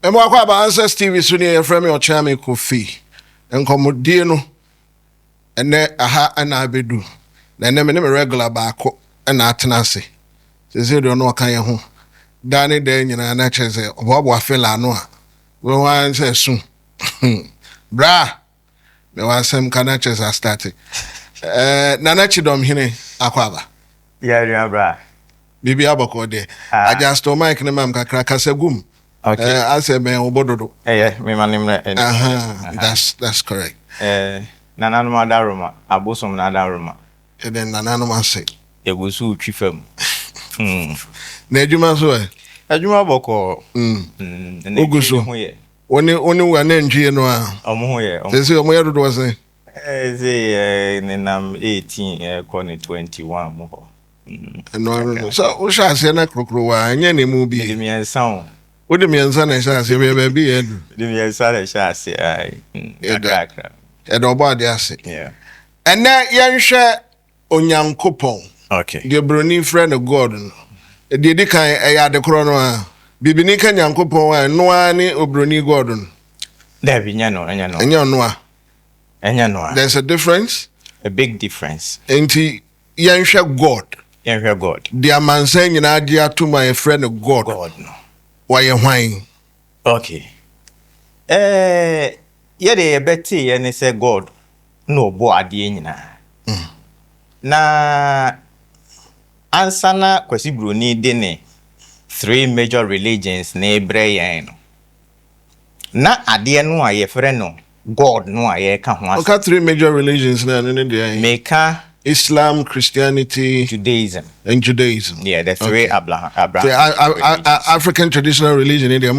Emo akwa aba Ancestors TV so ne frame Okyeame Quophi. Enkomodie no ene aha ana abedu. Na ene me regular baako na atena ase. Sese do no kan ye ho. Dane de nyina na cheze obobo afela no a. We wan say soon. Bra. Me wan sem kana cheze start. Nana Kyidomhene akwa aba. Yeah, bra. Bibi abako de. I just to mic ne mam kakra kasagum. Okay. I said me obododo. Yeah, me manim that's correct. Nana no madaroma, abosom na daroma. And then Nana no say. Egusu twifam. Na adwuma so e. Adwuma boko. Ogusu. Oni wa na ndwie no a. Omo ho ye. Sese omo ye dodo say. Say nenam 18 kone 21 mo ho. No. So o sha ase na krokro wa anya ne mu bi. Give me a sound. What do you mean, son? I say, baby, Give me a son, I say, I don't bother us. Yeah. And that young share on young coupon. Okay. The brony friend of Gordon. The Didica, I had the corona. Bibinica young coupon, no one or brony Gordon. There be no, and you know. There's a difference. A big difference. And he young share God. Young share God. The man saying an idea to my friend of God. God, no. Why you whine? Okay. Yeah, they betty and they say God no bo ade nyina. Na answer na kwesi broni de ne 3 major religions na ebreye no. Na ade no aye frɛ no God no aye ka ho ase. Okay, 3 major religions na no dey. Meka Islam, Christianity, Judaism. And Judaism. Yeah, the 3 Abraham. African traditional religion in there,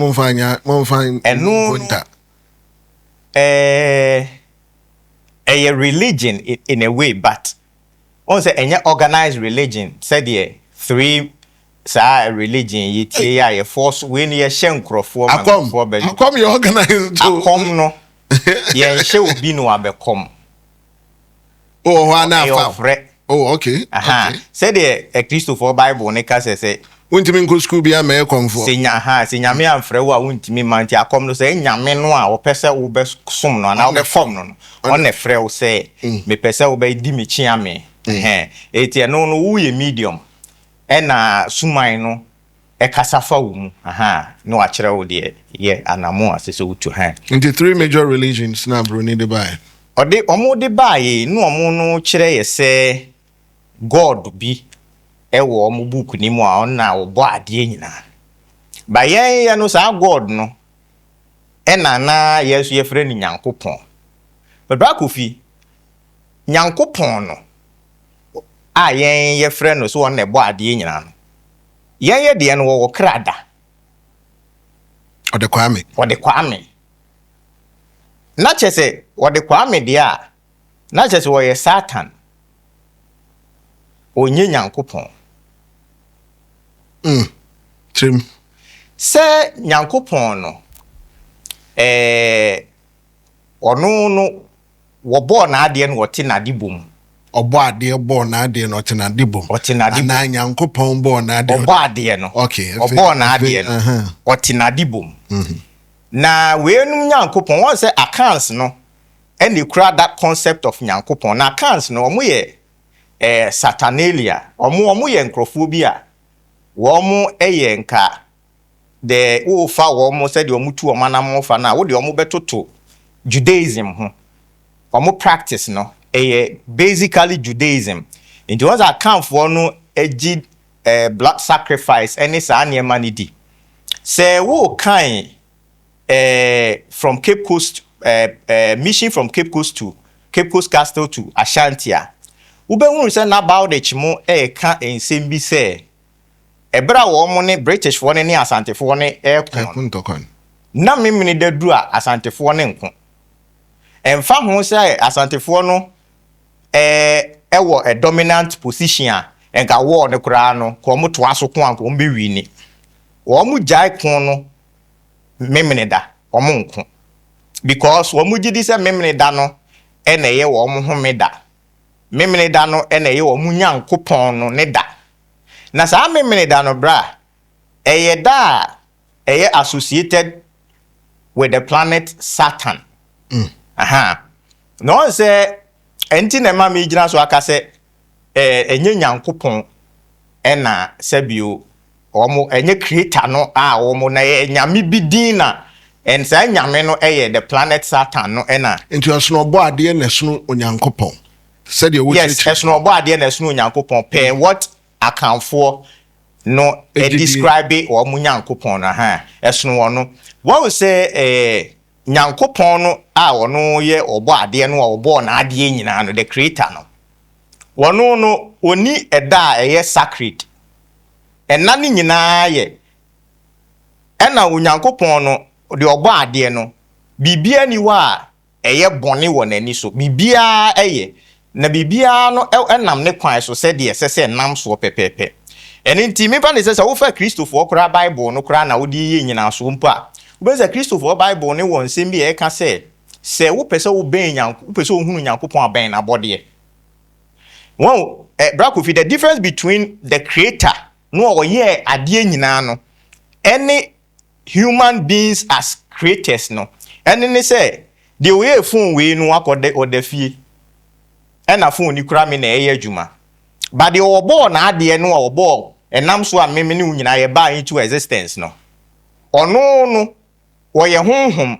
a religion in a way, but also any organized religion. Said the 3 religion you force when you shenk for I come you organized to come no. Yeah, she will be no abekom. Oh, okay. Okay. Say the Christopher Bible neka say Untimi go school bia me come for. Say nyame amfre wo a untimi manti akom no say nyame no a wo pese wo be som no na wo be form no. On e frɛ wo say me pese wo be di me chiame. Eti no wo ye medium. E na suman no e kasafa wo mu. No a kyerɛ wo de ye anamo asese wo to Into 3 major religions na bro need to buy. Ode omo de bae no omo no kire ye se God bi e wo omo book ni mu a ona obo ade nyina ba ye no sa God no e na yesu ye frɛ ni Nyankopɔn but ba Quophi Nyankopɔn no a ye frɛ no so ona ebo ade nyina no ye de no wo krada Ode Kwame na chese wode Kwame dia na chese wo ye Satan onye Nyankopɔn trim se Nyankopɔn no ono no wo bo na ade no wote na dibom obo ade bo na ade no wote na dibom na Nyankopɔn bo na ade obo ade no okay obo na ade no wote na dibom na wenum Nyankopɔn won say accounts no and they create that concept of Nyankopɔn na accounts no omo ye Satanelia omo ye nkrofo bi a wo mo eye nka the wo fa wo mo say the omo tu omo na mo fa na wo de omo betoto Judaism ho omo practice no basically Judaism into what account for no egi blood sacrifice any sa na man di say wo kan from Cape Coast mission from Cape Coast Castle to Ashantia. Ubehunu say na about the chimo ka ensem bi say ebra wo mo ne British fo ne Asante fo ne kon. Na memini dadu a Asante fo ne nko. Emfa ho say Asante fo no wo a dominant position a enka war ne kura no ko mo to aso ko anko mo be wi ni. Wo mo jai kon no memini da omo nko because wo mu gidi se memini da no e na ye wo mo home da memini da no e na ye wo mu Nyankopɔn no ne da na sa memini da no bra eye da eye associated with the planet Saturn. No say enti na ma me gina so aka say enye nyankopon ena sebio omo enye creator no a omo na nyame bi din na en say nyame no the planet Saturn no ena enti osono obo ade na sono onyankopon said you would yes osono obo ade na sono onyankopon pe what account for no describe omo nyankopon na esono wono what we say nyankopon no a ono ye obo ade no obo na ade nyina no the creator no wono no oni eda eye sacred ena ni nyina ye ena onyankopon no de obo ade no bibia ni wa eye bone wo nani so bibia eye na bibia no enam ne kwan so se de sese nam so pepepe eni nti me pa ne se wo fa Christopher okra Bible no kra na wo di ye nyina so mpa Beza Christopher Bible ne won sem bi e ka se wo pese wo ben nyanko wo pese wo hunu nyankopon aben na bode won Quophi, the difference between the creator no or ye ade nyina no any human beings as creators no any ne say the way phone we no akode odafie ena phone ni kura me na eye adwuma but the obo na ade no obo enam so a me ne nyina ye ba into existence no ono no woye honhom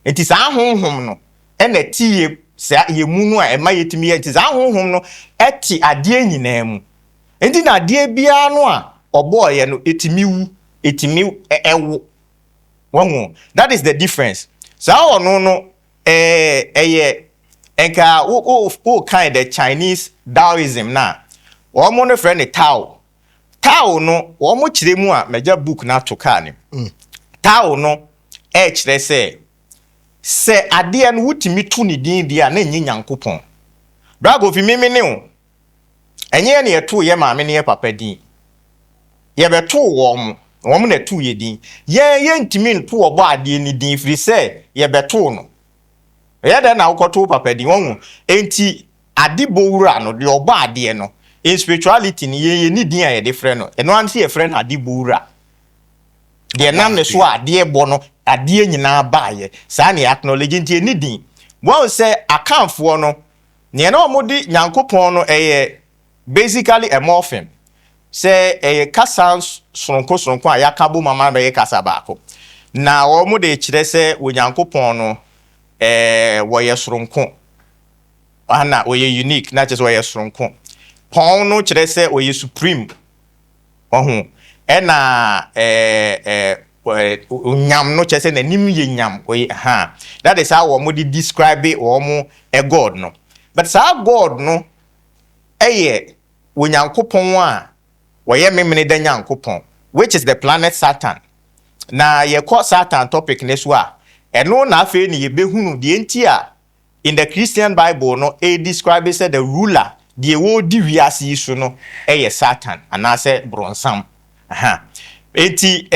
enti sa honhom no ena tie sa ye munu a ema yetimi enti sa honhom no eti ade nyina mu enti na ade bia no a oboye no etimi ewu won that is the difference sa ono no enka o kind the Chinese Taoism na omo no friend Tao no omo kire mu a meja book na to ka ne Tao no kire se ade no wutimi tu ni din dia na enye nyankopon Quophi mimi ne o enye ne eto ye maame ne ye papa din ye beto wo mo na tu ye din ye ntimi nto obo ade ni din firi se ye beto no ye da na ukoto papa din won enti ade bowura no de obo ade no in spirituality ni ye ni din a ye different no eno anse ye friend ade bowura de nam ne so ade bo no ade nyina ba ye sa ne acknowledge nti ni din won say akamfo no ne na omodi nyankopon no basically a morphin say kasa sonko a yakabo mama be kasa baako na omode kire say onyankopon no wo ye soronko ana wo ye unique na just wo ye soronko pon no kire say wo ye supreme ohun ena nyam no chese na nim ye nyam we that is how we describe a god no but sa god no onyankopon a we ye memene da nyankopon which is the planet Saturn na ye call Saturn topic ne so a eno na afi ni ye behunu de enti a in the Christian Bible no describe say the ruler the wo di wiase so no Saturn and I say bronsam enti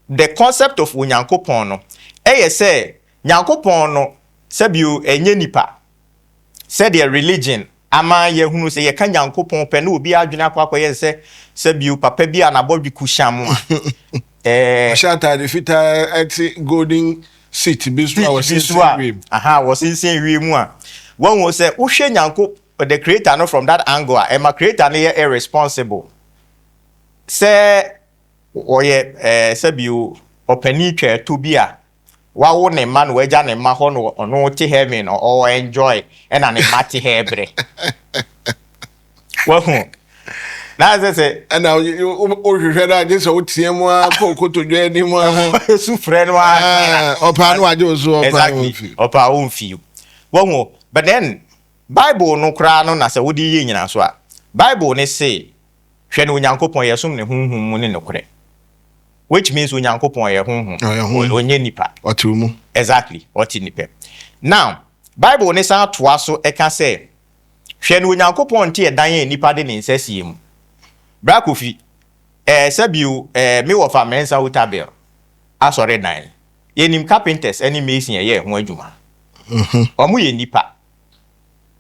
the concept of onyankopon no say nyankopon no sabio enye nipa said their religion ama ye hunu se ye ka nyankopon pe na obi adwena akwa ye se sabio papa bi anabodwi kusham shata de fita at golden seat biswa was in wi mu a won wo se wo hwe nyankopon the creator no from that angle a creator no ye irresponsible se oye sabio opani twa to bia wa wo ne man we ja ne ma ho no ono ti heaven or enjoy and an mati hebre wa hu na say and now o hwehwe da je so tie mu a ko to dwa ni mu a su friend wa opa no aje ozo opa on fi wa hu but then Bible no kra no na se wo di ye nyina so a Bible ne say hwe ne onyankopon yesum ne hunhum mu ne nokre which means onyankopon ye hunhum onye nipa otumu exactly oti nipa now Bible ne sa toa so e ka say hwe ne onyankopon te edan ye nipa de ne nsasie mu Quophi sabio me wo fa mensa utabel asore dan ye nim carpenters any mason ye ho adwuma omo ye nipa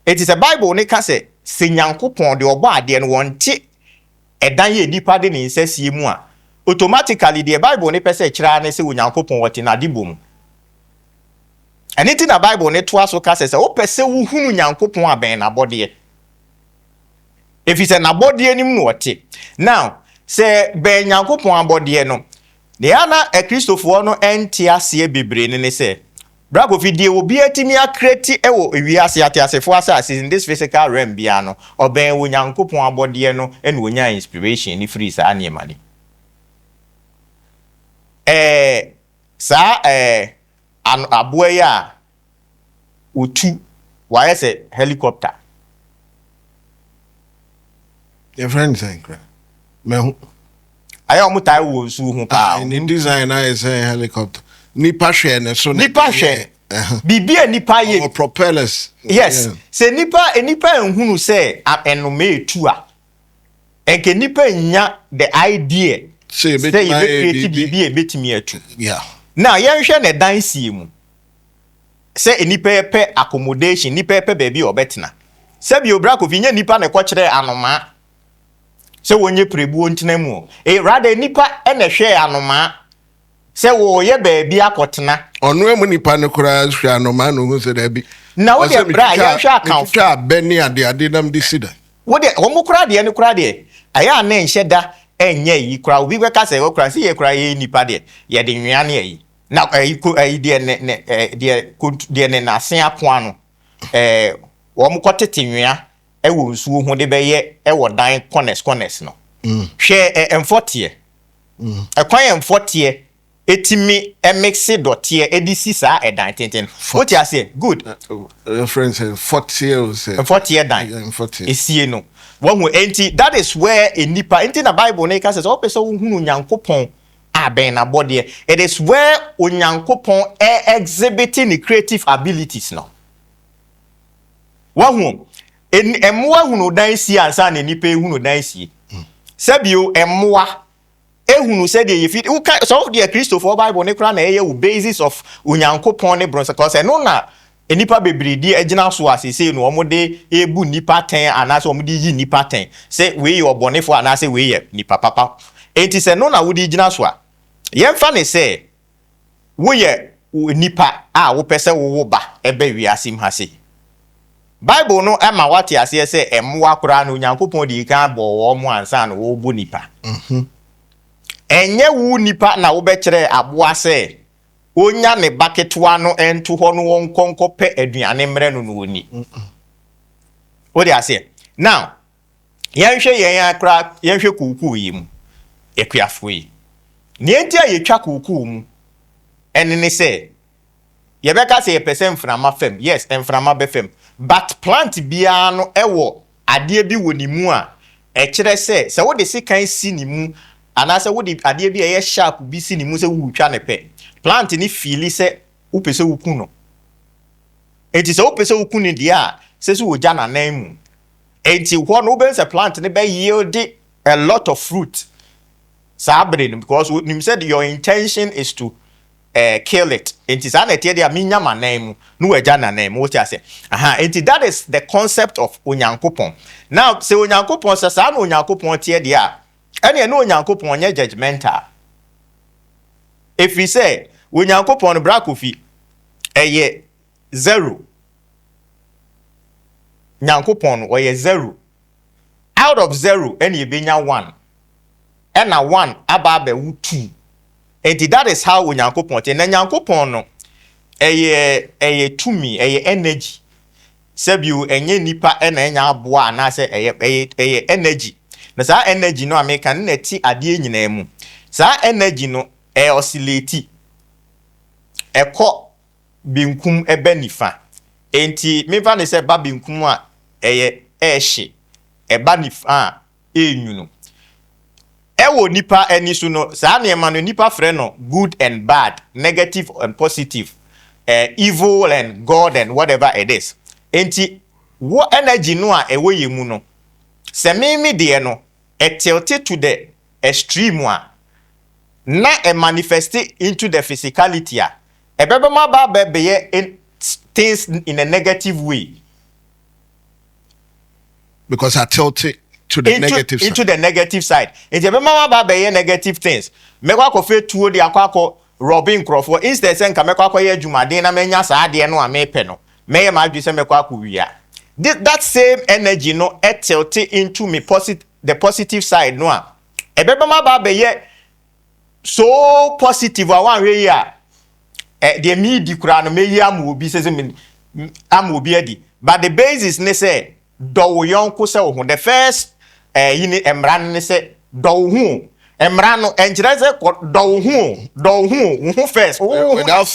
it is a Bible ne ka say se nyankopon de obo ade no wonte edan ye nipa de ne nsasie mu a automatically the Bible ne pese kira ne se onyankopon wote na dibom anything na Bible ne to aso ka say o pese wo hunu Nyankopon aben na bode. If it's an abode nim no wote. Now, say ben Nyankopon abode no. The ana a Christopher no enti ase bebre ne say. Bravo video will be atimi a create ewo wiase atiasefo asase in this physical realm bia no oben wo Nyankopon abode no en wonya inspiration ni free sa anema ni. An aboa ya otu why say helicopter. Your friend saying me Ayo mutai wo su hu pa. In design I say helicopter. Nipa hwe ne so nipa hwe. Bibia nipa ye. Or propellers. Yes. Yeah. Say nipa nhunu say enome etu a. Enke nipa nya the idea. Say bibia betimi etu. Yeah. Now yen hwe ne dan sie mu. Say nipa pe accommodation, nipa pe baby obetena. Say bi obra ko finya nipa ne ko kire anoma. Say wonye prebu ontena mu. Rather nipa ene hwe anoma. Say wo ye baby akotena. Onu emu nipa ne kura hwe anoma no hu se da bi. Na wo de bra ye hwe account. Twa beni ade nam di sida. Wo de omo kura de ne kura de. Aya na enhye da enye yi kura obi be ka say wo kura se ye kura ye nipa de. Ye de nwia na yi. Na de ne na sen apoa no. Wo mo kotete nwia ewo nsuo ho de be ye ewo dan corners no. Hwe emfortie. Ekwan emfortie etimi mix dotie edisi sa edan tenten. What you say? Good. Friends say 40 years. 40 year dan. 40. Esie no. One enti that is where a nipa enti na Bible na ka says o pese wo hunu Nyankopon aben na body. It is where Onyankopon exhibiting the creative abilities no. Wahu emwa hunu dan si ansa na nipa hunu dan si. Sabio emwa ehunu said ye fit so the Christopher Bible ne kra na eye basis of Onyankopon ne bronze cause no na enipa bebredi agina so asese no omode ebu nipa 10 anase omode yi nipa 10 say we your bonefo anase we ye nipa papa enti se no na wodi gina so a yemfa ne say wo ye nipa a wo pese wo ba ebe wi asim ha se Bible no ema wate ase say emwa kra na Onyankopon di kan bo wo mo ansa na wo bu nipa enye wu nipa na wo be kire aboa se onya ne baketwa no ento ho no wonkonko pe aduane mre no no oni what dey say now yenhwe yen akra yenhwe kuku yi mu ekuafo yi ne enti a yetwa kuku mu enene se ye beka se percent frama fam yes enframa be fam but plant bia no ewo ade bi woni mu a kire se wo de sikan si ni mu anase wo de ade bi ye sharp bi si ni mu se wo twa ne pe plant ni feel se wo pese wo kun no enti se wo pese wo kun ni dia se wo ja na nan mu enti ho no be se plant ne be yield a lot of fruit sabre because you said your intention is to kill it enti sa na tie dia minya manan mu no wa ja na nan mu what you say enti that is the concept of Onyankopon now se Onyankopon se sa na Onyankopon tie dia ene no Onyankopon nye judgmental if we say Onyankopon bra Quophi eye 0 Nyankopon oye 0 out of 0 ene e benya 1 ena 1 aba be 2 and that is how Onyankopon te na Nyankopon no eye tumi eye energy sabiu enye nipa ena enya aboa na se eye energy na sa energy no America na ti ade nyina mu sa energy no oscillate eko binkum ebe nifa enti mefa ne se ba binkum a eye ehye eba nifa enwunu ewo nipa eni so no sa na ema no nipa frɛ no good and bad negative and positive evil and God and whatever it is enti wo energy no a ewo yemu no se mimi de no tilted to the extreme one na manifest into the physicality a ebebema ba bebe in things in a negative way because I tilted to the negative side. Into the negative side. Enti ebebema ba bebe negative things. Mekwa ko fe tuo de akwa Robin Crawford instead sɛ nka mɛkɔ akɔyɛ adwumaden na mɛnya saa adeɛ no a mɛpɛ no mɛyɛ ma adwi sɛ mɛkɔ akɔwia that same energy no tilt into me the positive side no a ɛbɛba ma ba bɛyɛ so positive a wan hwɛ yi a deɛ me di kura no mɛyi ama obi sɛ me ama obi adi but the basis ne sɛ dɔ wo yɔnko sɛ wo ho the first yi ne mmara ne sɛ dɔ wo ho mmara no enkyerɛ sɛ dɔ wo ho first without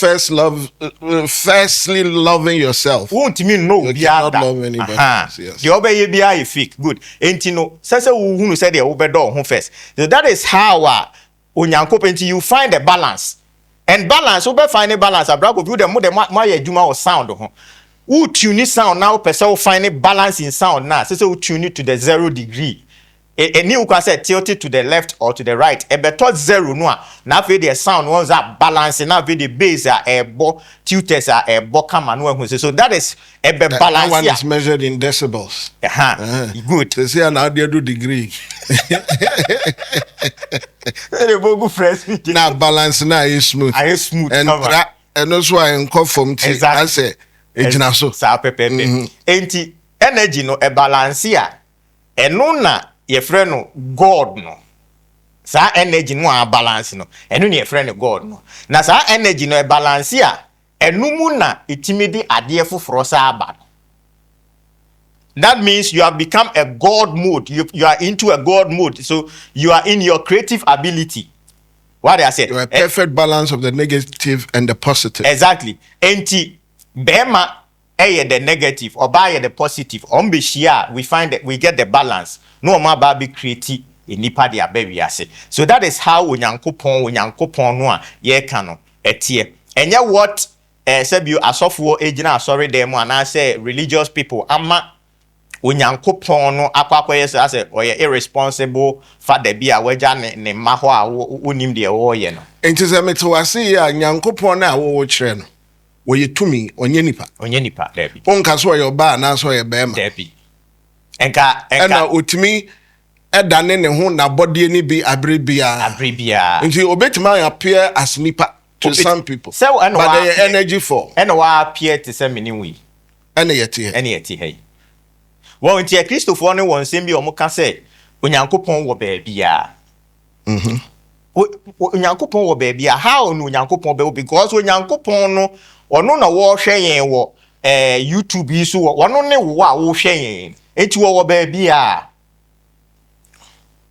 firstly loving yourself wontimi no you bi cannot ada love anybody else, yes. deɛ ɔbɛyɛ bi ayɛ fake good enti no sɛ wo hunu sɛ deɛ wobɛdɔ wo ho first so that is how onyankopɔn enti you find a balance and balance wobɛ find a balance abrako bi wo de mo ayɛ adwuma wɔ sound ho wo tune sound now person will find a balance in sound now so tune it to the 0 degree a new can say tilt it to the left or to the right a better 0 no now for the sound ones are balancing now the bass are a bo tutors are a bo come and so that is a balance that one is measured in decibels good they say an audio degree now balance now is smooth and also I encourage from I say ejina so sa pepe enti energy no e balance a eno na ye frɛ no god no sa energy no a balance no eno na ye frɛ no god no na sa energy no e balance a eno mu na etimi di ade foforo sa aba that means you have become a god mode you are into a god mode so you are in your creative ability what I said a perfect balance of the negative and the positive exactly enti Bema the negative or by the positive on be share we find that we get the balance no ma ba be create in nipa dia baby ase so that is how onyankopon no a ye ka no etie enye what said you asofo agina sorry them and I say religious people ama onyankopon no akwakoye say oye irresponsible father bi a waja ne ma ho a wonim de wo ye no enti se metwase ya nyankopon na wo kire no woye tumi onye nipa debi onka so your ba na so your bema debi enka na otimi edane ne ho na body ni bi abrebia nti obetima appear as nipa to some people so but the energy for wa appear to say many we yeti hey wo nti Christopher ne won sem bi o mo ka say onyankopon wo ba bia onyankopon wo ba bia how no onyankopon be because onyankopon no ono na wo hwe yen wo YouTube yi so ono ne wo a wo hwe yen enti wo ba bia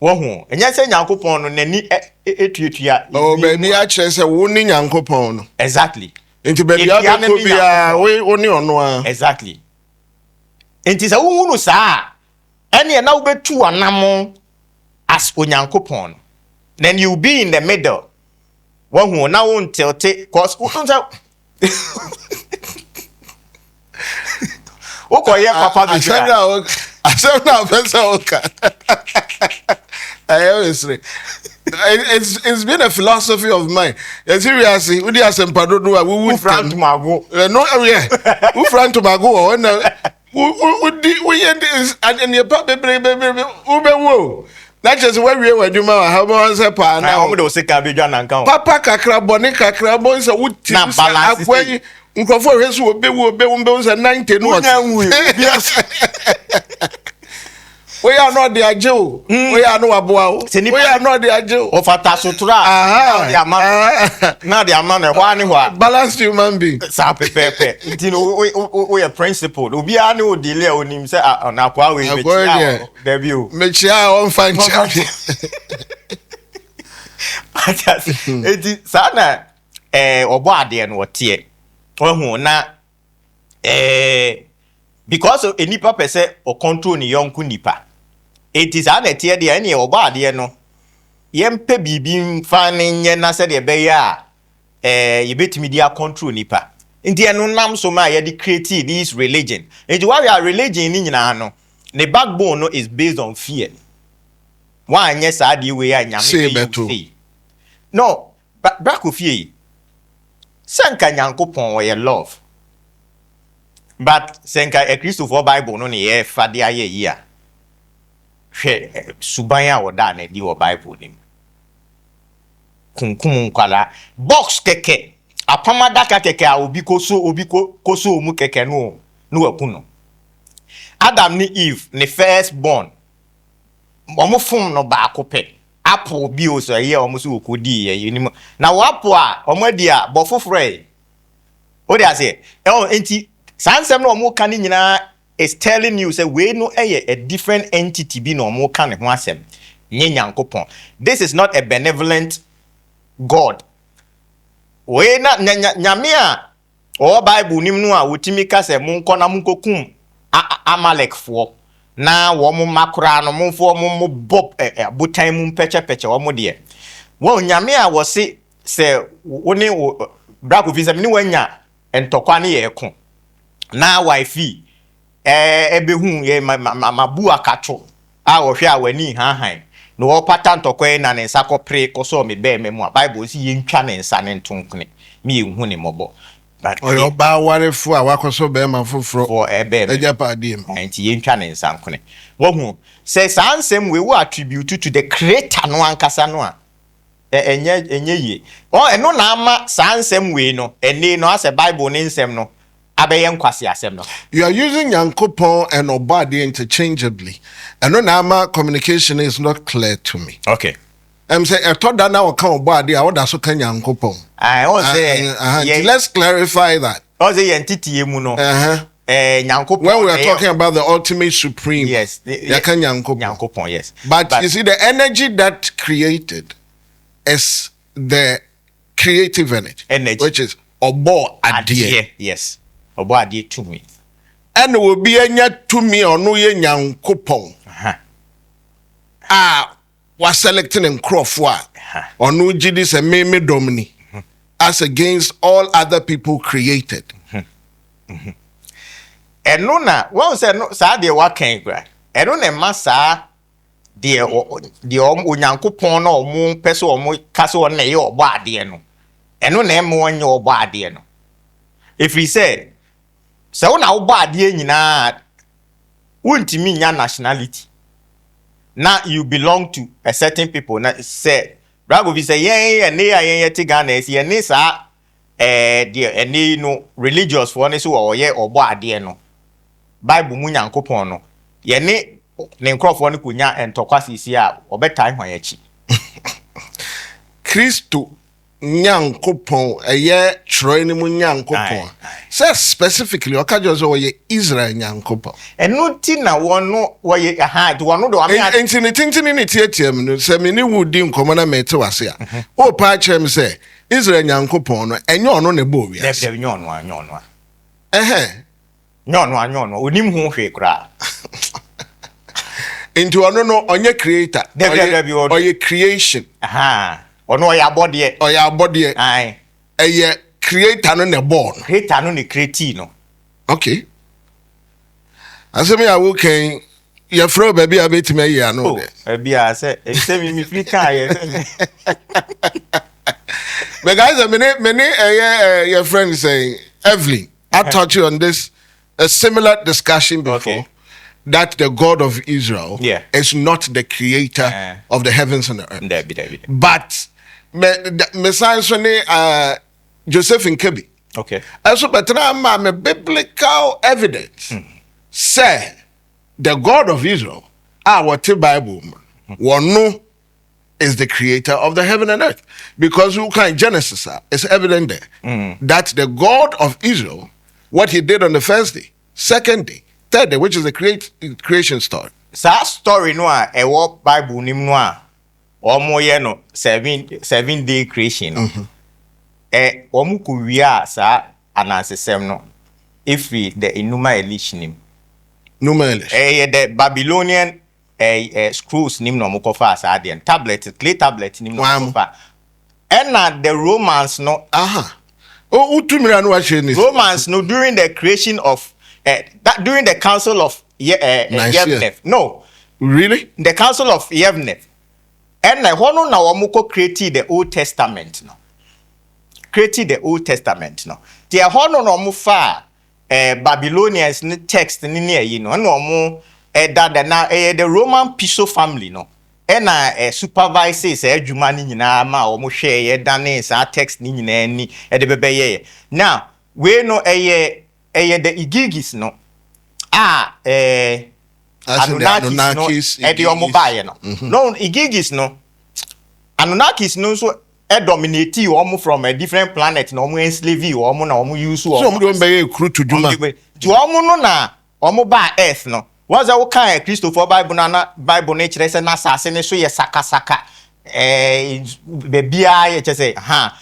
wo hu enya se nyankopon no nani etuetua o ba bia kire se wo ni nyankopon no exactly enti ba bia ko bia we oni ono a exactly enti se wo hunu saa ene na wo betu anam as onyankopon then you be in the middle wo hu na wo ntilte cause Okoye papa bi asem na pesa oka I always say it's been a philosophy of mine. Seriously, we dey asempa dodo a we would front to mago no yeah we front to mago when we this and your papa be wo that is where we were doing how much pa na o do se ka be dwa na nkan papa kakra boni kakra bon se wuti na balance akwen nkofo hweso obewu se 90 no we are not the ajo we are no aboa we are not the ajo of atasotura na the amount e hwa ni hwa balanced human being sa pepepe nti no we are principled obi a ne odile onim se na kwa we mechi there be o mechi on fan chat eti sana obo ade no tie ohu na because of enipa pese o control ni yonku nipa eti sana tie de ene obo ade no yempe bibi fane nye na se de be ya yebetimi dia control nipa nti eno nam so ma ye de create this religion nti why are religion ni nyina no the backbone no is based on fear wa anye sa de we ya nyame be no back of fear sanka nyankopon wo ye love but sanka a Christopher Bible no ne ye fa de aye yi a hwe suban a woda na di wo Bible nim kunkum nkwala box keke apamadaka keke a obi koso omu keke no wakuno Adam ni Eve ni first born omo fom no ba kope apple bi o so ye omo so okodi ye ni na wo apple a omo di a bo foforo o dey say enti sansem no omo kan nyina is telling you say we no a different entity bi no omo kan ho asem nye Nyankopon. This is not a benevolent God. We na nyame a o Bible nim no a wotimi ka se monko na monkokum Amalek fo na wo mo makora no monfo mo bob botan mu peche wo mo de wo nyame a wo se woni brako visa ni wanya entokwa ne ye ko na wifi ebehu ye mabu akato a wo hwe a wani han no wo pata ntokwa na ne nsa kopre koso me be me mu a Bible si ye ntwa ne nsa ne ntonkune me ehu ne mobo oyo ba warefu a wakoso be ma foforo for ebe ejapadiem enti ye ntwa ne nsa nkune wo hu say sansem we will attribute to the creator no ankasa no a enye ye eno na ama sansem we no ene no as a Bible ne nsem no abeye nkwase asem no. You are using Nyankopon and Obadi interchangeably. Eno na ama communication is not clear to me. Okay. Say I thought that now can Obadi I would also can Nyankopon. I want say let's clarify that. O say entity emu no. Nyankopon. When we are talking about the ultimate supreme. Yes. Yakan Nyankopon. Nyankopon, yes. But you see the energy that created is the creative energy. Which is Obo Adie. Yes. Obo Adie to me. And will be enya to me or no ye Nyankopon. Was selecting in Quophi or no jidis and meme domini as against all other people created. And no na one said no sa de wa kan gra. And no na masa de Nyankopon na omo pese omo kase o na ye Obo Adie no. And no na mo anya Obo Adie no. If he said so na Obo Adie nyina untimi nya nationality. Now you belong to a certain people. Now say, Brago vi say yen Tigana is yen sa dear no religious for one so or ye Obo Adie no. Bible mu Nyankopon no. Yen ne nkrofo no kunya entokwasi si a obetan hwan yachi. Christo Nyankopon eye troi ni mu Nyankopon. Say specifically okajo so ye Israel Nyankopon. Eno ti na wono woye aha de wono do ame enti ne tintini ne tietiem no se me ni wudi nkomo na mete wase a. O pa chem say Israel Nyankopon no enye ono ne bo wi. Def nye ono a. Nye ono onim ho hwe kra. Enti ono no onye creator. Oye creation. Aha. Ono ya body. Aye. Eye creator no ne born. Creator no ne create no. Okay. Asemi awaken your fro baby abetime ye ano de. Baby a say me free car ye. But guys, many your friend saying Evelyn, I taught you on this a similar discussion before. Okay. That the God of Israel is not the creator of the heavens and the earth. But me science Joseph Nkebi. Okay. Also, but now me biblical evidence say the God of Israel, what the Bible one no is the creator of the heaven and earth. Because you can Genesis it's evident there that the God of Israel, what he did on the first day, second day, third day, which is the creation story. Sa story no a ewo Bible nim no a omo ye no 7 day creation. Omo ku wi a sa anansesem no if the Enuma Elish nim. Numa Elish. The Babylonian scrolls nim no mo fa sa de tablet, clay tablet nim no mo fa. And the Romans no. Utumira no wa Romans no during the creation of during the council of Yevnef. No. Really? The council of Yevnef. And hono na wamuko created the Old Testament no. Created the Old Testament no. The hono no mufa Babylonians text ni you know no mu that the Roman Piso family no. ɛna supervise say adwuma ni nyinaa ma omo hwɛ ye dane sa text ni nyinaa ni e de bebeye now we no eye the igigis no Anunnakis no e de omo baye no no igigis no Anunnakis no so dominate omo from a different planet no omo enslave omo na omo use omo so omo do be crew to dwuma to omo no na omo ba earth no was a kind Christopher Bible na Bible nature say na sase ne so ye saka be bia ye say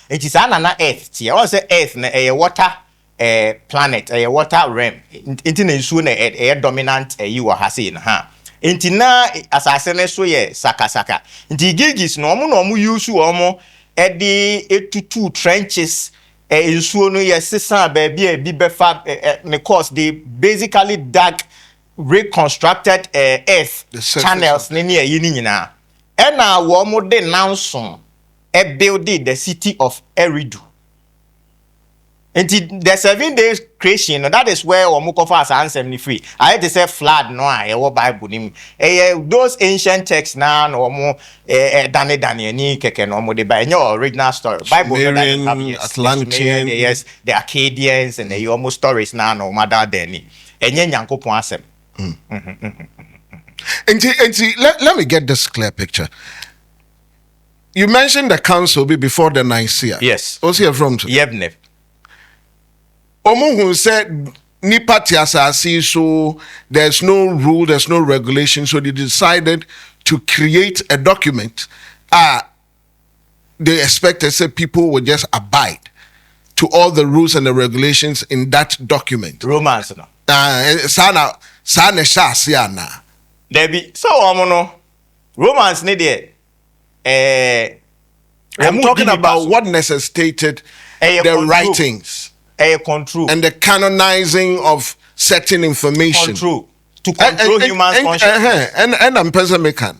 it is na earth tie o say earth na water planet water realm inti na nsuo na dominant you wa hase na inti na asase ne so ye saka inti gigis no omo use omo the etutu trenches nsuo no ye sesa ba bia bi befa ne course they basically dug reconstructed earth channels ni yini nyina ena wo mo de nanson building the city of Eridu. And the 7 days creation, that is where Omukofa as answer me free. I had to say flood no I Bible nim. Those ancient texts now no more Dane ni keke no more by your original story. Bible Atlantean, yes, the Acadians and the almost stories now no matter Dani. And yen Yankopon asem. Let me get this clear picture. You mentioned the council before the Nicaea. Yes. What's here from? Yebne. Omo who said nipa ti asase so there's no rule, there's no regulation, so they decided to create a document. They expected say people would just abide to all the rules and the regulations in that document. Romance no. Sana shasiana. Debi so omo no romance ne there I'm talking about what necessitated the writings. Control and the canonizing of certain information. Control to control human consciousness. And I'm pessimistic.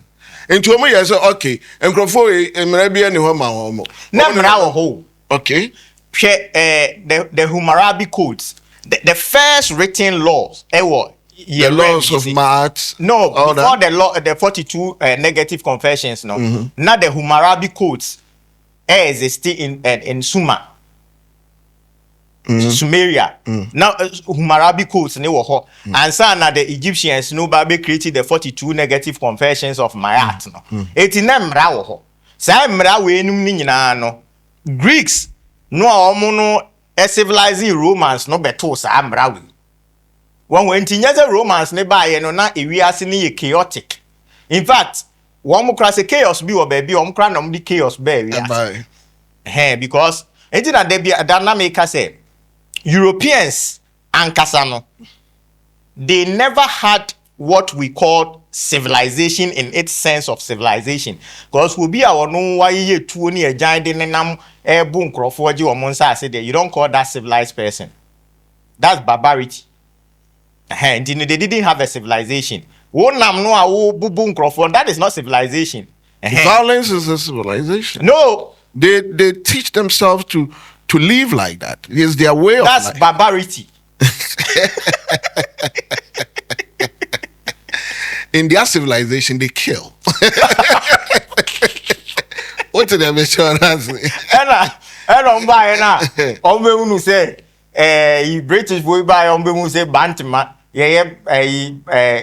Into omo yes okay. Enkrofo emra bia ni ho ma omo. Na mra wo ho. Okay. The Hammurabi codes. The first written laws. The laws of maths. No, before the law, the 42 negative confessions. No, now the Hammurabi codes existed in Sumer. Sumeria. Now Hammurabi codes ne wo ho. And so now the Egyptians no babe created the 42 negative confessions of Mayat no. Eti na mra wo ho. Sa mra we enum ni nyina no. Greeks no omo no civilizing Romans no beto sa mra we. One when tinyaza Romans ne ba ye no na ewiase ne ye chaotic. In fact, one mo kra se chaos bi wo ba bi o mo kra na mo di chaos ba ewiase. Because enti na de bi dynamic say Europeans and Kasano, they never had what we call civilization in its sense of civilization. Because we be our no why ye two ni a giant nam boom croford or monsa say you don't call that civilized person. That's barbarity. They didn't have a civilization. One nam no boom croford, that is not civilization. Violence is a civilization. No. They teach themselves to live like that. It's their way of life. That's barbarity. In their civilization, they kill. What did they mention? And buy na. Unu say British boy buy unu say bantima.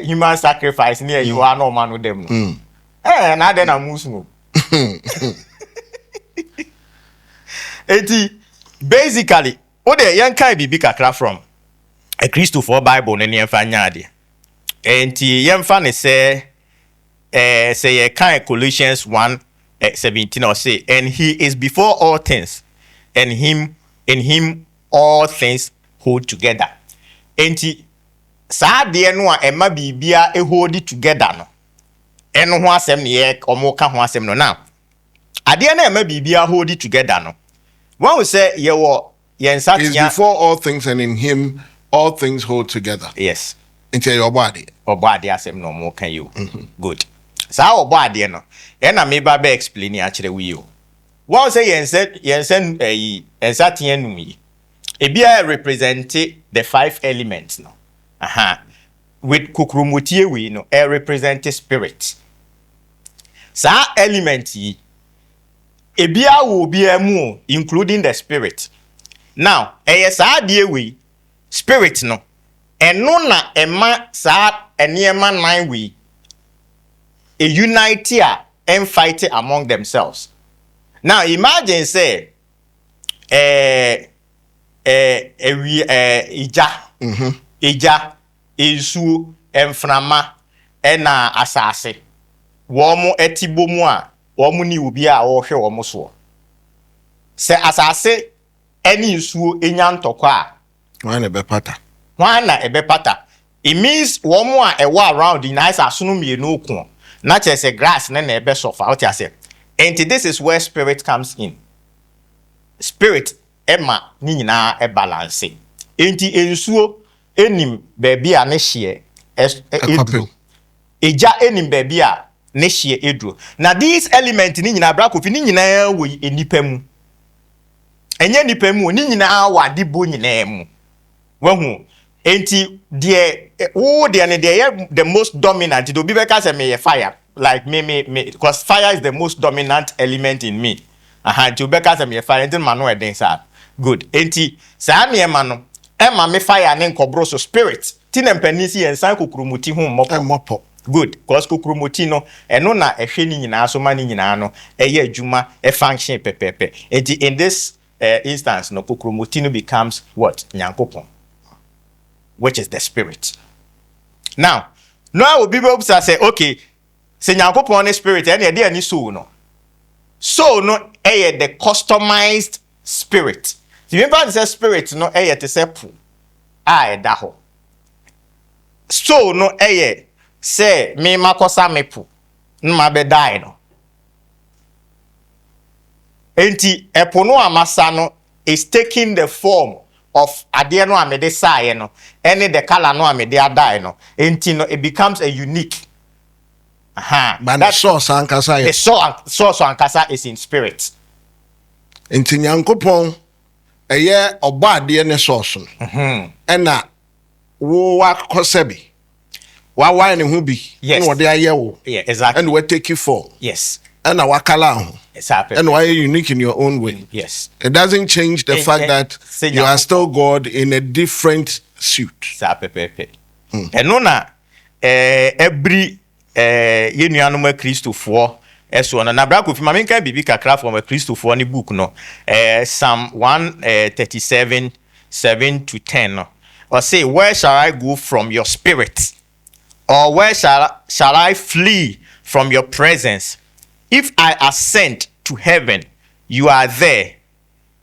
Human sacrifice near you are no man with them. And I then I'm Muslim. Basically, what the young kind be kakra from a Christopher Bible ne yemfa nyade. Enti yemfa ne say a kind Colossians 1:17 or say, and he is before all things, and in him all things hold together. Enti saa de no a ema bibia hold it together no. Eno ho asem ne ye omo ka ho asem no now. Ade na ema bibia hold it together no. When we say he is before all things, and in him all things hold together. Yes. Into your body. Or body asem no more can you. Good. So our body no. And I may be explain actually with you. When we say Ebia represented the 5 elements no. With kukrumutie we no represent spirit. Sa element yi ebia wo bia mu including the spirit. Now, sa de we spirit no eno na ema sa eniema nine we a unity and fight among themselves. Now, imagine say ija esu emframa ena asase womo etibomu a womo ni obi a wo hwe womo so se asase eni nsuo enya ntokwa a wana ebe pata it means womo a ewa around in nice asunu mienu okun na chese grass na ebe sofa what you say. And this is where spirit comes in. Spirit ema ni nyina e balance. Enti ensuo enim baabi a ne hye edru. Eja enim baabi a ne hye edru. Na these element ni nyina bra Quophi ni nyina wo enipa mu. Enye nipa mu ni nyina wa dibo nyina mu. Wahu enti the most dominant do be because me fire like me because fire is the most dominant element in me. To because me fire enti manu eden sa good enti sa me no ema me fire ne nkobro so spirit ti na mpanisi ensan kokrumuti hu mopo good because kokrumuti no eno na ehwe ni nyina so ma ni nyina no eye adwuma e function pepepe enti in this instance no kokrumuti no becomes what nyankopon, which is the spirit. Now no obi be say okay say nyankopon ne spirit and e dey ani soul no the customized spirit. The remember the spirit no te say pu a da ho. So no say me makosa me pu nma be die no. Enti epo no amasa no is taking the form of ade no amede saye no any the color no amede adai no. Enti no it becomes a unique. But that source ankasa the source ankasa is in spirit. Enti nyankopon eye oba ade ne source no. Ena wo wakosebi wa ne hu bi yes. No de aye wo. Yeah, exactly. And we take you for. Yes. Ena wakala ho. Exactly. And why are you unique in your own way? Yes. It doesn't change the fact that you are still God in a different suit. Eno na every yenuanum Christopher eso na bra Quophi ma menka bibi kakra from a Christopher ni book no Psalm 137 7-10 no. Or say, where shall I go from your spirit? Or where shall I flee from your presence? If I ascend to heaven, you are there.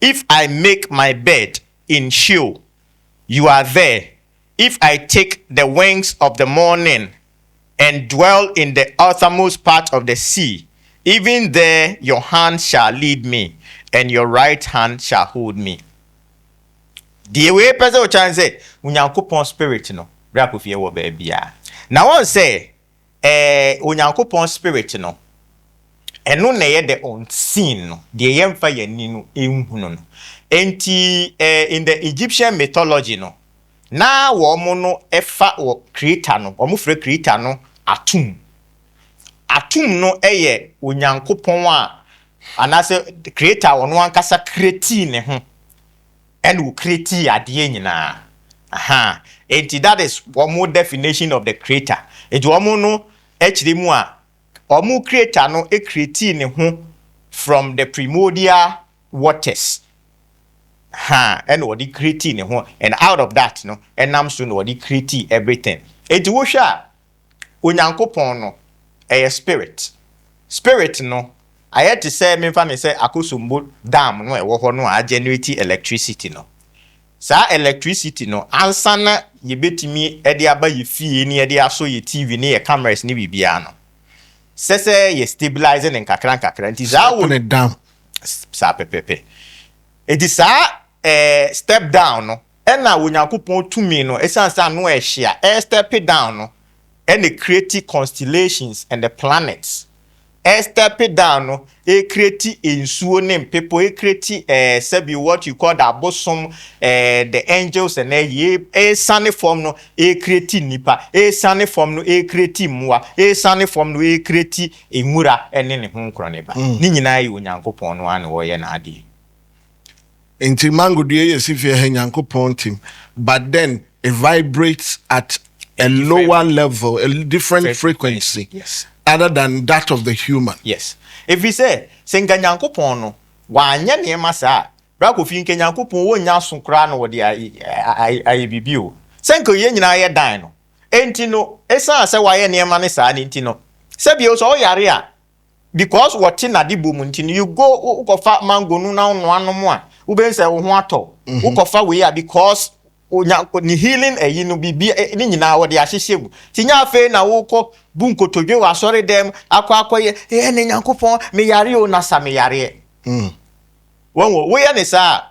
If I make my bed in Sheol, you are there. If I take the wings of the morning and dwell in the uttermost part of the sea, even there your hand shall lead me, and your right hand shall hold me. The way person will chance say, Unyankopon spirit no, bra Quophi wo baabia. Now one say, Unyankopon spirit no, eno na ye the unseen no, the yemfa yani no ehunu no. Enti in the Egyptian mythology no, na wo mo no efa wo creator no, wo mo frɛ creator no atum. Atum no eye Onyankopon a anase the creator wo no ankasa create ne ho. And will create ade nyina. Enti that is one more definition of the creator. Enti wo no echiri mu a omu creator no create ne ho from the primordial waters. And what he create ne ho, and out of that no enam so no what he create everything. Enti wo hwa Onyankopon no spirit no I had to say me fa say akosombo dam no e wo ho no a generate electricity no. Sa electricity no ansa na ye betimi e de aba ye fie ni e de aso ye TV ni ye cameras ni bibia no. Sese ye stabilizing en kakran nti za wo ne down sa pepepe. It is step down no e na Onyankopon tumi no esansa no e hia step down no and the create constellations and the planets. step it down no create ensuo ne people create sabi what you call the bosom the angels and sane form no create nipa sane form no create mwa sane form no create enwura ene ne ho nkro ne ba ni nyina yi onyankopon no ane wo ye na ade Inti mango due yes if you nyankopon team, but then it vibrates at a lower level, a different frequency. Yes. Other than that of the human. Yes. If we say senga nyankopon no wanya niema saa bra Quophi nke nyankopon wo nya so kra no wo de ay bibio senka ye nyina ye dan no enti no esa se wa ye niema ne saa ne enti no se bi o so yare a because what na de bom enti no you go go fa mango no na no anom a wo be se wo ho ato wo ko fa we a because ni healing eyi no bibi ni nyina wo de ahyehye tinya afi na wo ko bunkotodwe wa sori dem akwakoye ne nyankopon me yare o na sa me yare wo ye ne sa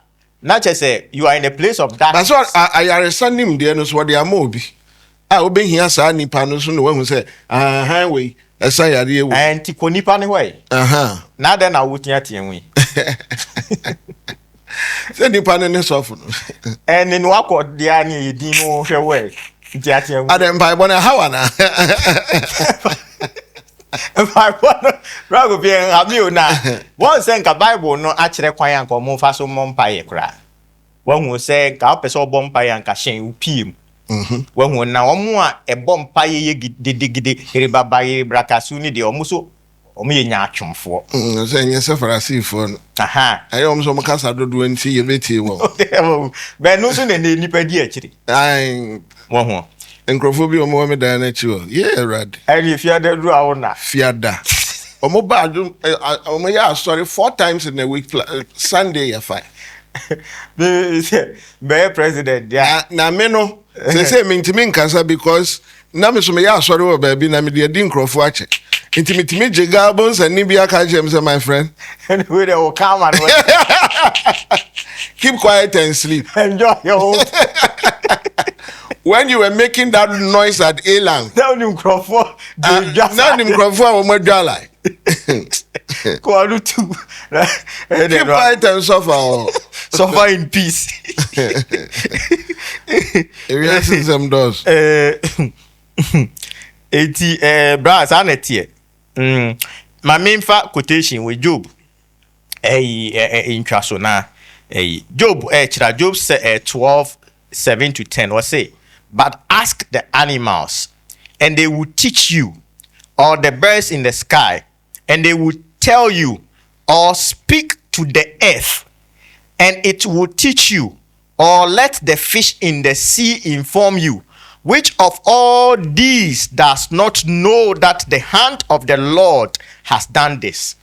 na che say you are in a place of darkness. That's what I are sending there no so de amobi wo be hia sa nipa no so no wo say we esa yare wo anti ko nipa ne hoy na de na wo tia wi se nipa ne sofu no ene no akọ dia ne yedin no hwe we tia wi adam bai bona hawa na Rago bien abio na won se nka Bible no a kire kwan anka mo fa so mo mpaye kra won hu se ka opese obo mpaye anka hyen upiem won hu na omo a ebo mpaye ye gidigide ribabaye brakasu ni de omo so omo ye nya atwomfo se nye se farasifo no ayo omo so mo kasa dodo nti ye beti wo be no so ne nipa di akiri ai won hu enkrofo bi omo me da na chi o yeah rad ani fiada duru awona fiada omo ba do omo ya sorry 4 times in a week Sunday ya fine be president ya na me no say me ntimi nkasa because na me so me ya sorry wo ba bi na me de di nkrofo ache ntimi jega bonsa ni bi aka jem say my friend anyway they will come and keep quiet and sleep enjoy your home. When you were making that noise at Elang, now the microphone, keep quiet and suffer in peace. If some does. Brass, I net here. My main fact quotation with Job. In Trasona. Job, Job 12:7-10 or say, but ask the animals, and they will teach you, or the birds in the sky, and they will tell you, or speak to the earth, and it will teach you, or let the fish in the sea inform you. Which of all these does not know that the hand of the Lord has done this?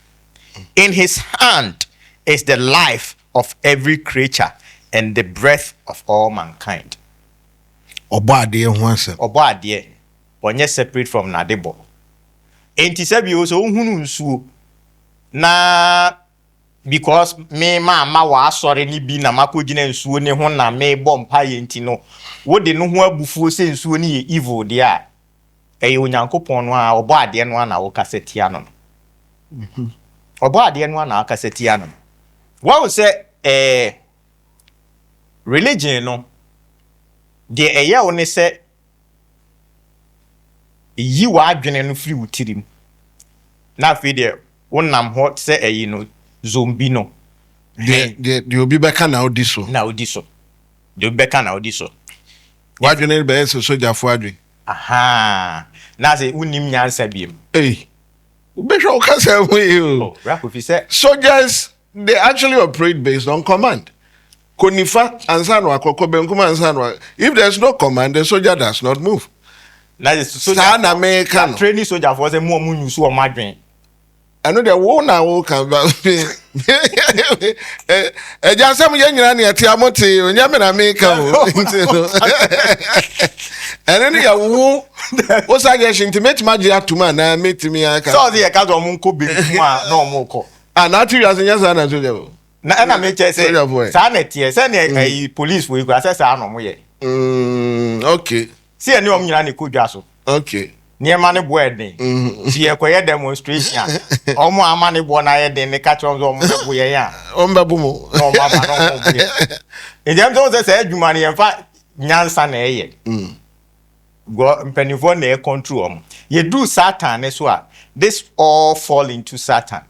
In his hand is the life of every creature and the breath of all mankind. Obade once. Obade, onye separate from Nadebo. Enti sebi o so hunu nsuo na because me ma wa asore ni bi na makogina nsuo ne ho na me bompa ye enti no wo de no ho abufuo se nsuo ni ye evil de a eye onyankopon no a obade no na wo kasetia no. Obade no na kasetia no. Wo say religion no de eye wo ne se yi wa adwene no free wutirim na fe de wonam ho se eye no zombie no de obi beka na odiso de obi beka na odiso wa adwene be so soja fo adwen na se unim nyansa biem be sure ka say we Quophi say soldiers they actually operate based on command. Konifa ansano akoko benkuma ansano. If there's no command, the soldier does not move. Na the soldier na American training soldier for say mo nyusu o madwen. I know the one na wo kan ba. Eja sam ye nyina na ati amote onya me na America o. Ene ya wo o suggestion to make magic atuma na metimi aka. So the ka zo mo nko be mu a na o mo ko. Na ti yas nya sa na soldier. Na me che say sa na tie say na police we go say sa no mo ye. Okay. See any nyina ne kodwa so. Okay. near money wedding. See a quiet demonstration. Almost money born I had in the catch on the way. Ombabumo. No, Mama, no. In them those said you money and fight Nyansan. Go penny for near control. You do Satan as well. This all fall into Satan.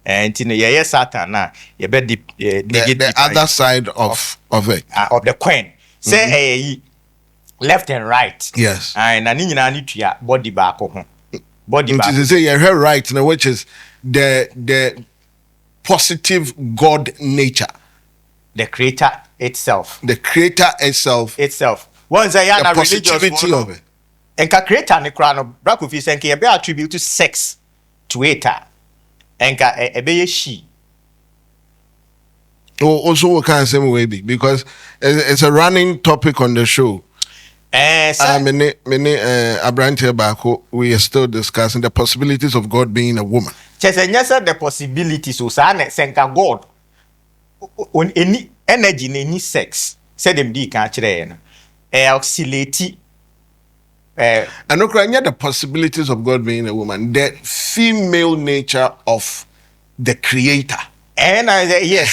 And in the Satan now, you bet the other side of it. Of the coin. Say left and right. Yes. And I need to body back. Body back. To say you heard right now, which is the positive God nature. The creator itself. The creator itself. Once I the positivity of it. And ka creator ne kra no Quophi say nke be attribute to sex to it. And ka ebe she. Also, we can't say maybe because it's a running topic on the show. Many Abrante Bako, we are still discussing the possibilities of God being a woman. Just the possibilities of senka God on any energy in any sex. Said them di can't oscillate. And the possibilities of God being a woman, the female nature of the creator. And yes,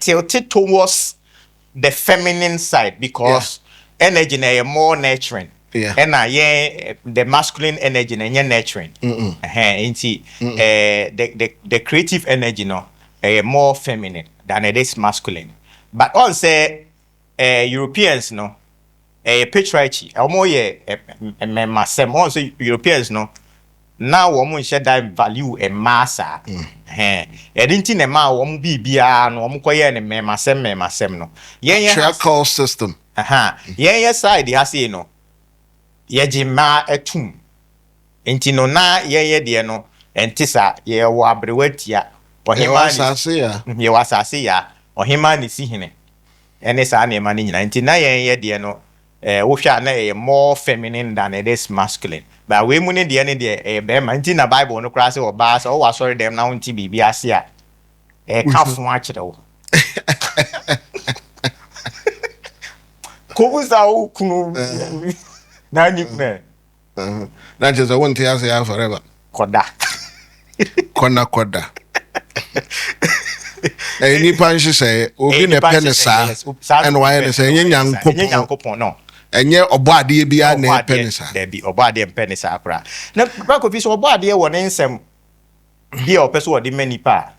tilted towards the feminine side because energy is more nurturing. Yeah. And the masculine energy is nurturing. The creative energy more feminine than it is masculine. But also Europeans patriarchy. Also Europeans now woman should that value a massa. Edinti ne ma wom bibia no wom koye ne memasem no. Patriarchal system. Side has no. Ye ma etum. Enti no na ye de no entisa ye wo abrewatia. Ohima ye wasase ya. Ohima ni si hene. Ene sa na ma ni nyina. Enti na ye de no wo hwa na more feminine than it is masculine. But we money the end the bema nti na Bible no kra se oba so wa sorry dem na unti bibia se a ka fun a kire wo ko buza wo kunu na ni me na just I want to say forever koda ni panshi say obi na penisa and why na say nyankopon no enye obade bia na penisa there be obade penisa akra na Quophi so obade wo ne nsem bia opeso wo de manipa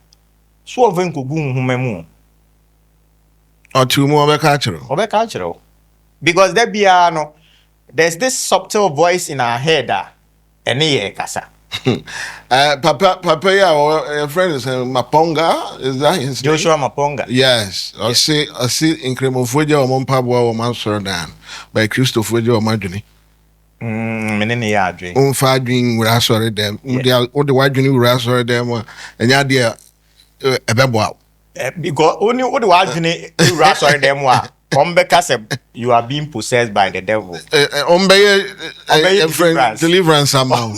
so oven kogu nhumemu otumu obeka chiro because there be no there's this subtle voice in our head ene kasa Papa, your friend is Maponga. Is that his name? Joshua Maponga. Yes. I see in Cremofoja or Mompabo or Mansoran by Christopher or Marjorie. Menene ya adwe. Unfa doing we are sorry them. All the white journey we are sorry them and ya dear ebebo. Because only what the white journey we are sorry them wa. You are being possessed by the devil. Deliverance somehow.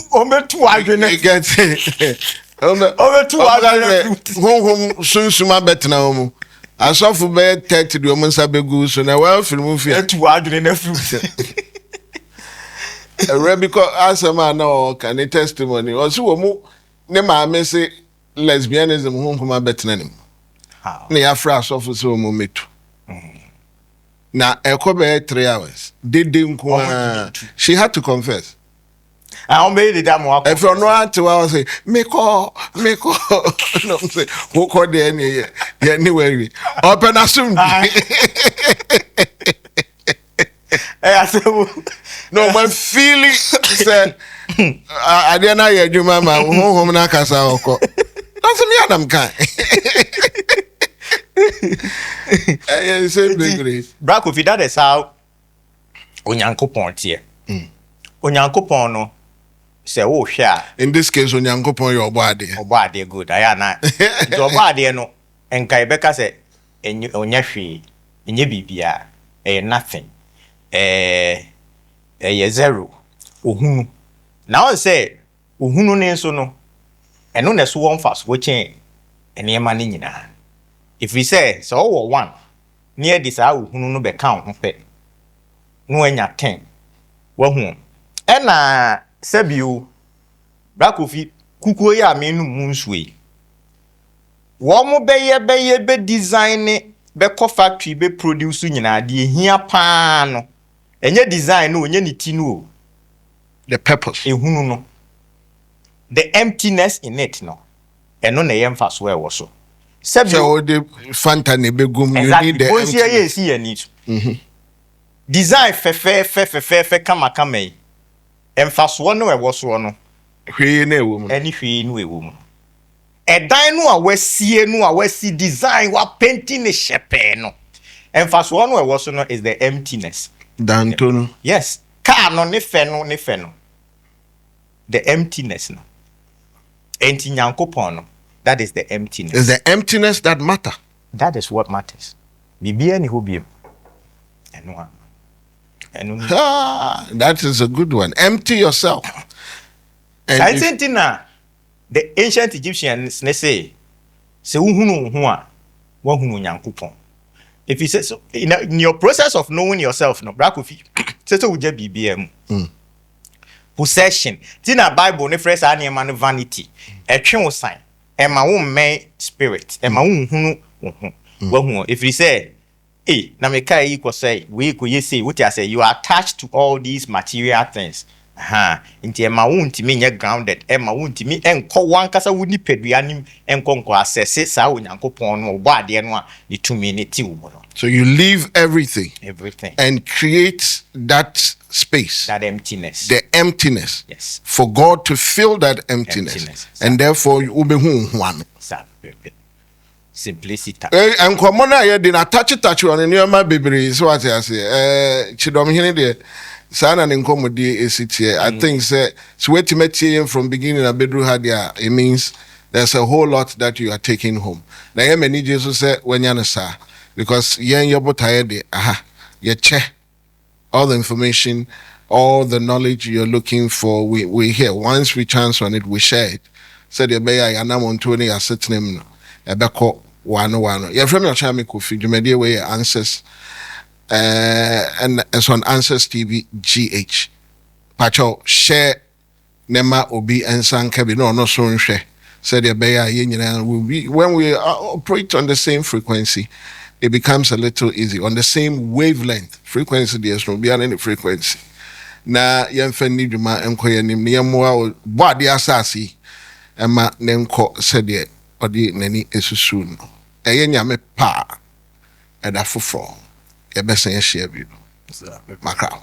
Two hundred. Home soon suma better now. I saw for bed 30 the woman sabegu so now well film 200 in a fruit. Because as a man now can a testimony also mo ne ma me say lesbianism home for my better name. Ne afra so for so mo metu. Na ekobe 3 hours. She had to confess. I made it that more. If you're not 2 hours, say, make all. No, say, who called the anyway? Open assume. No, my feeling said, I didn't know you, Mama, home na casa. That's me, Adam can. Quophi, that is how Onyankopon tie. Onyankopon no say wo hwa. In this case Onyankopon your body. Obade good. Aya na. Your body no enka ibeka say onya hwe, enye bibia, nothing. Zero. Ohunu. Now say ohunu ne so no. Eno na so won fast wo chen enema ni nyina. If we say so one near this ohunu no be count ho pe. No enya 10. Wo hu ɛna sɛbio Quophi kukuo ya menu munswe wo mo bɛyɛ be design be kɔ factory be produce nyina de ehia paa no enye design no onye ni ti no the purpose ehunu no the emptiness in it no eno na yemfa so e wo so so the fanta ne begum exactly. You need the emptiness design fe kama yi emfa so no e wo so no hwee na ewo mu any hwee no ewo mu edan no a wasi design wa painting ne shepe no emfa so no e wo so no is the emptiness dantono yes car no ne fe no the emptiness no enti nyankopon no that is the emptiness. Is the emptiness that matter. That is what matters. Bibia ni hobiem. That is a good one. Empty yourself. I think the ancient Egyptians they say uhunu hu a wa hunu nyankopon. If you say so in your process of knowing yourself no Quophi say so uja bibia mu. Possession. Tina Bible ne phrase anema no vanity. Etwe wo sign. Ema wo me spirit ema wo hunu wo hu if you say na me kai equal say we ko say what you say you are attached to all these material things nti ema wo ntimi nye grounded ema wo ntimi enko wankasa wo ni pedua nim enko access sa wo nyankopon no bo ade no a ni tumi ni ti wo no. So you leave everything and create that space, that emptiness, the emptiness, yes, for God to fill that emptiness. And therefore you be one simplicity. And common I did not touch on your my baby. So what I say, Kyidomhene de sana ninkomodi is it here. I think so wait to meet him from beginning of bedroom hadia. It means there's a whole lot that you are taking home. Now you may need Jesus say when you're sa because you're tired you check all the information, all the knowledge you're looking for. We hear once we chance on it, we share it. Said the bear and I'm on 20 a certain name a backo one. You're from your Okyeame Quophi, you may dear way answers and it's on Answers TV GH. Pacho share Nema Obi and Sankabi no so share. Said the bear will be when we operate on the same frequency. It becomes a little easy on the same wavelength frequency. There's no beyond any frequency. Na yemfeni dwuma enkoye nim ne yemwa body asasi ema nenko sede odi nani esusu no eye nyame pa eda foforo ye besen ye share bi makra